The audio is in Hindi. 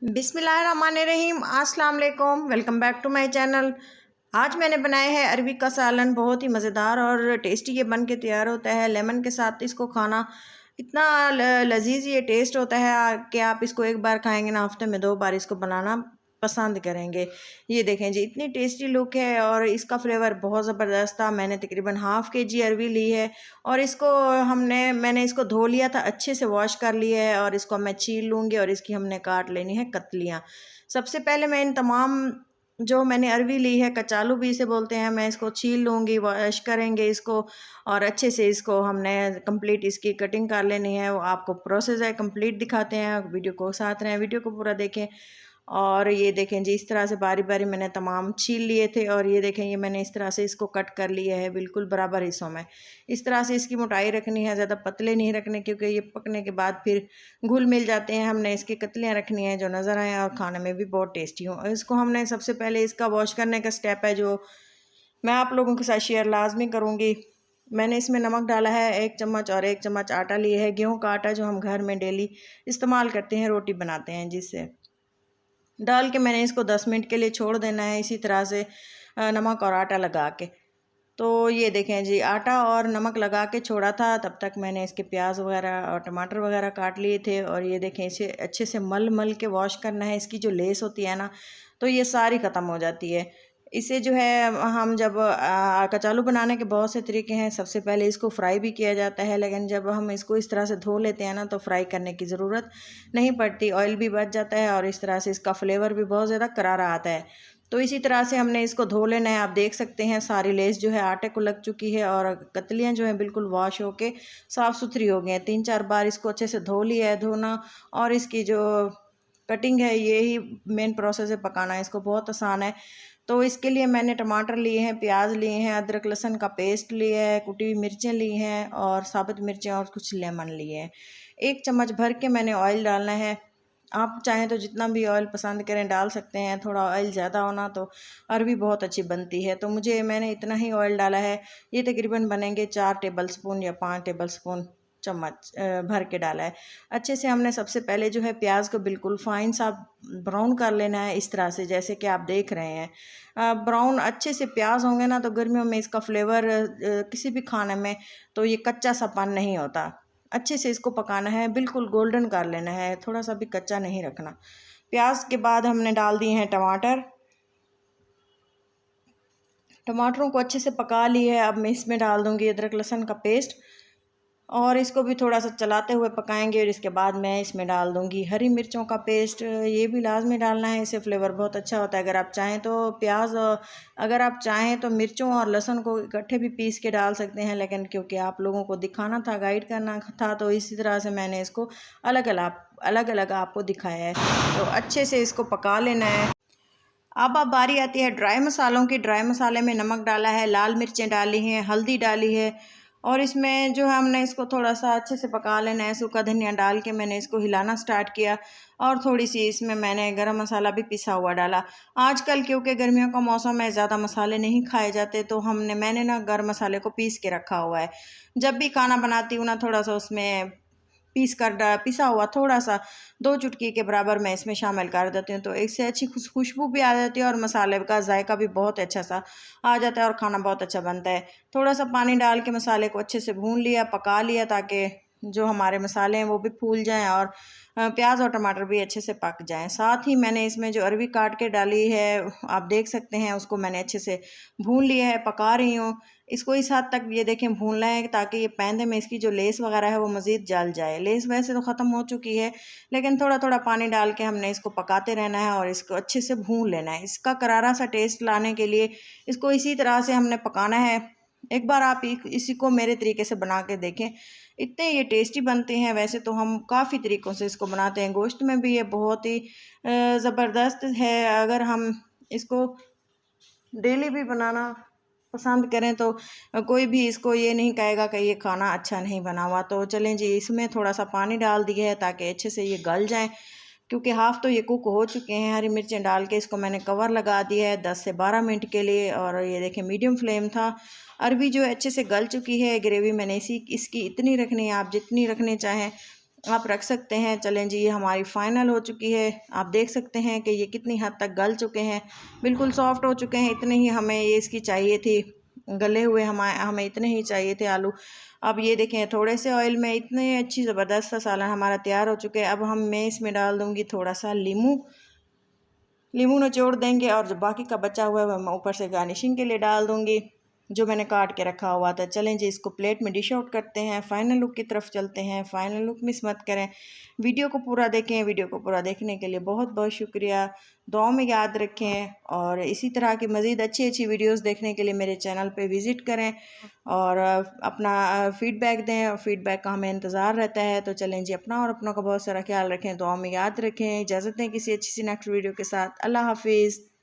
बिस्मिल्लाहिर्रहमानिर्रहीम, अस्सलाम वालेकुम। Welcome back to my channel. आज मैंने बनाया है अरबी का सालन। बहुत ही मज़ेदार और टेस्टी ये बन के तैयार होता है। लेमन के साथ इसको खाना इतना लजीज ये टेस्ट होता है कि आप इसको एक बार खाएंगे ना, हफ्ते में 2 बार इसको बनाना पसंद करेंगे। ये देखें जी, इतनी टेस्टी लुक है और इसका फ्लेवर बहुत ज़बरदस्त था। मैंने तकरीबन हाफ़ केजी अरबी ली है और इसको मैंने इसको धो लिया था, अच्छे से वॉश कर लिया है और इसको मैं छील लूँगी और इसकी हमने काट लेनी है कतलियाँ। सबसे पहले मैं इन तमाम जो मैंने अरबी ली है, कचालू भी इसे बोलते हैं, मैं इसको छील लूँगी, वॉश करेंगे इसको और अच्छे से इसको हमने कंप्लीट इसकी कटिंग कर लेनी है। वो आपको प्रोसेस है कंप्लीट दिखाते हैं, वीडियो को साथ रहें, वीडियो को पूरा देखें। और ये देखें जी, इस तरह से बारी बारी मैंने तमाम छील लिए थे और ये देखें, ये मैंने इस तरह से इसको कट कर लिया है बिल्कुल बराबर हिस्सों में। इस तरह से इसकी मोटाई रखनी है, ज़्यादा पतले नहीं रखने, क्योंकि ये पकने के बाद फिर घुल मिल जाते हैं। हमने इसकी कतलियाँ रखनी है जो नज़र आएँ और खाने में भी बहुत टेस्टी हो। इसको हमने सबसे पहले इसका वॉश करने का स्टेप है जो मैं आप लोगों के साथ शेयर लाजमी करूँगी। मैंने इसमें नमक डाला है 1 चम्मच और 1 चम्मच आटा लिया है, गेहूँ का आटा जो हम घर में डेली इस्तेमाल करते हैं, रोटी बनाते हैं जिससे। डाल के मैंने इसको 10 मिनट के लिए छोड़ देना है इसी तरह से नमक और आटा लगा के। तो ये देखें जी, आटा और नमक लगा के छोड़ा था, तब तक मैंने इसके प्याज वगैरह और टमाटर वगैरह काट लिए थे। और ये देखें, इसे अच्छे से मल मल के वॉश करना है। इसकी जो लेस होती है ना, तो ये सारी ख़त्म हो जाती है। इसे जो है हम जब कचालू बनाने के बहुत से तरीके हैं। सबसे पहले इसको फ्राई भी किया जाता है, लेकिन जब हम इसको इस तरह से धो लेते हैं ना, तो फ्राई करने की ज़रूरत नहीं पड़ती, ऑयल भी बच जाता है और इस तरह से इसका फ्लेवर भी बहुत ज़्यादा करारा आता है। तो इसी तरह से हमने इसको धो लेना है। आप देख सकते हैं सारी लेस जो है आटे को लग चुकी है और कतलियाँ जो हैं बिल्कुल वॉश होके साफ़ सुथरी हो गई हैं। 3-4 बार इसको अच्छे से धो लिया है। धोना और इसकी जो कटिंग है, यही मेन प्रोसेस है पकाना, इसको बहुत आसान है। तो इसके लिए मैंने टमाटर लिए हैं, प्याज लिए हैं, अदरक लहसुन का पेस्ट लिया है, कुटी हुई मिर्चें ली हैं और साबुत मिर्चें और कुछ लेमन लिए हैं। 1 चम्मच भर के मैंने ऑयल डालना है। आप चाहें तो जितना भी ऑयल पसंद करें डाल सकते हैं। थोड़ा ऑयल ज़्यादा होना तो अरबी बहुत अच्छी बनती है, तो मैंने इतना ही ऑयल डाला है। ये तकरीबन बनेंगे 4 टेबल स्पून या 5 टेबल स्पून चम्मच भर के डाला है। अच्छे से हमने सबसे पहले जो है प्याज को बिल्कुल फाइन सा ब्राउन कर लेना है, इस तरह से जैसे कि आप देख रहे हैं। ब्राउन अच्छे से प्याज होंगे ना, तो गर्मियों में इसका फ्लेवर किसी भी खाने में तो ये कच्चा सापन नहीं होता। अच्छे से इसको पकाना है, बिल्कुल गोल्डन कर लेना है, थोड़ा सा भी कच्चा नहीं रखना। प्याज के बाद हमने डाल दिए हैं टमाटर। टमाटरों को अच्छे से पका लिए है। अब मैं इसमें डाल दूंगी अदरक लहसुन का पेस्ट और इसको भी थोड़ा सा चलाते हुए पकाएंगे। और इसके बाद मैं इसमें डाल दूंगी हरी मिर्चों का पेस्ट। ये भी लाजमी डालना है, इससे फ्लेवर बहुत अच्छा होता है। अगर आप चाहें तो अगर आप चाहें तो मिर्चों और लहसुन को इकट्ठे भी पीस के डाल सकते हैं, लेकिन क्योंकि आप लोगों को दिखाना था, गाइड करना था, तो इसी तरह से मैंने इसको अलग अलग आपको दिखाया है। तो अच्छे से इसको पका लेना है। अब बारी आती है ड्राई मसालों की। ड्राई मसाले में नमक डाला है, लाल मिर्चें डाली हैं, हल्दी डाली है और इसमें जो है हमने इसको थोड़ा सा अच्छे से पका लेना है। सूखा धनिया डाल के मैंने इसको हिलाना स्टार्ट किया और थोड़ी सी इसमें मैंने गरम मसाला भी पिसा हुआ डाला। आजकल क्योंकि गर्मियों का मौसम है, ज़्यादा मसाले नहीं खाए जाते, तो मैंने ना गरम मसाले को पीस के रखा हुआ है। जब भी खाना बनाती हूँ ना, थोड़ा सा उसमें पिसा हुआ थोड़ा सा 2 चुटकी के बराबर मैं इसमें शामिल कर देती हूँ, तो इससे अच्छी खुशबू भी आ जाती है और मसाले का जायका भी बहुत अच्छा सा आ जाता है और खाना बहुत अच्छा बनता है। थोड़ा सा पानी डाल के मसाले को अच्छे से भून लिया, पका लिया, ताकि जो हमारे मसाले हैं वो भी फूल जाएं और प्याज और टमाटर भी अच्छे से पक जाएं। साथ ही मैंने इसमें जो अरबी काट के डाली है, आप देख सकते हैं, उसको मैंने अच्छे से भून लिया है, पका रही हूँ इसको। इस हद तक ये देखें भूनना है ताकि ये पैंदे में इसकी जो लेस वगैरह है वो मज़ीद जल जाए। लेस वैसे तो ख़त्म हो चुकी है, लेकिन थोड़ा थोड़ा पानी डाल के हमने इसको पकाते रहना है और इसको अच्छे से भून लेना है। इसका करारा सा टेस्ट लाने के लिए इसको इसी तरह से हमने पकाना है। एक बार आप इसी को मेरे तरीके से बना के देखें, इतने ये टेस्टी बनते हैं। वैसे तो हम काफ़ी तरीक़ों से इसको बनाते हैं, गोश्त में भी ये बहुत ही ज़बरदस्त है। अगर हम इसको डेली भी बनाना पसंद करें तो कोई भी इसको ये नहीं कहेगा कि ये खाना अच्छा नहीं बना हुआ। तो चलें जी, इसमें थोड़ा सा पानी डाल दिया है ताकि अच्छे से ये गल जाएं, क्योंकि हाफ़ तो ये कुक हो चुके हैं। हरी मिर्चें डाल के इसको मैंने कवर लगा दिया है 10 से 12 मिनट के लिए और ये देखें मीडियम फ्लेम था। अरबी जो है अच्छे से गल चुकी है। ग्रेवी मैंने इसकी इतनी रखनी है, आप जितनी रखनी चाहें। आप रख सकते हैं। चलें जी, ये हमारी फ़ाइनल हो चुकी है। आप देख सकते हैं कि ये कितनी हद तक गल चुके हैं, बिल्कुल सॉफ्ट हो चुके हैं। इतने ही हमें ये इसकी चाहिए थी, गले हुए हमें इतने ही चाहिए थे आलू। अब ये देखें, थोड़े से ऑयल में इतने अच्छी ज़बरदस्त सा सालन हमारा तैयार हो चुके हैं। अब मैं इसमें डाल दूँगी थोड़ा सा नींबू निचोड़ देंगे, और जो बाकी का बचा हुआ है वह मैं ऊपर से गार्निशिंग के लिए डाल दूँगी, जो मैंने काट के रखा हुआ था। चलें जी, इसको प्लेट में डिश आउट करते हैं, फ़ाइनल लुक की तरफ चलते हैं। फ़ाइनल लुक मिस मत करें, वीडियो को पूरा देखें। वीडियो को पूरा देखने के लिए बहुत बहुत शुक्रिया। दुआ में याद रखें, और इसी तरह की मज़ीद अच्छी अच्छी वीडियोस देखने के लिए मेरे चैनल पे विज़िट करें, और अपना फ़ीडबैक दें, और फ़ीडबैक का हमें इंतज़ार रहता है। तो चलें जी, अपना और अपनों का बहुत सारा ख्याल रखें, दुआ में याद रखें। इजाज़त दें किसी अच्छी सी नेक्स्ट वीडियो के साथ। अल्लाह हाफिज़।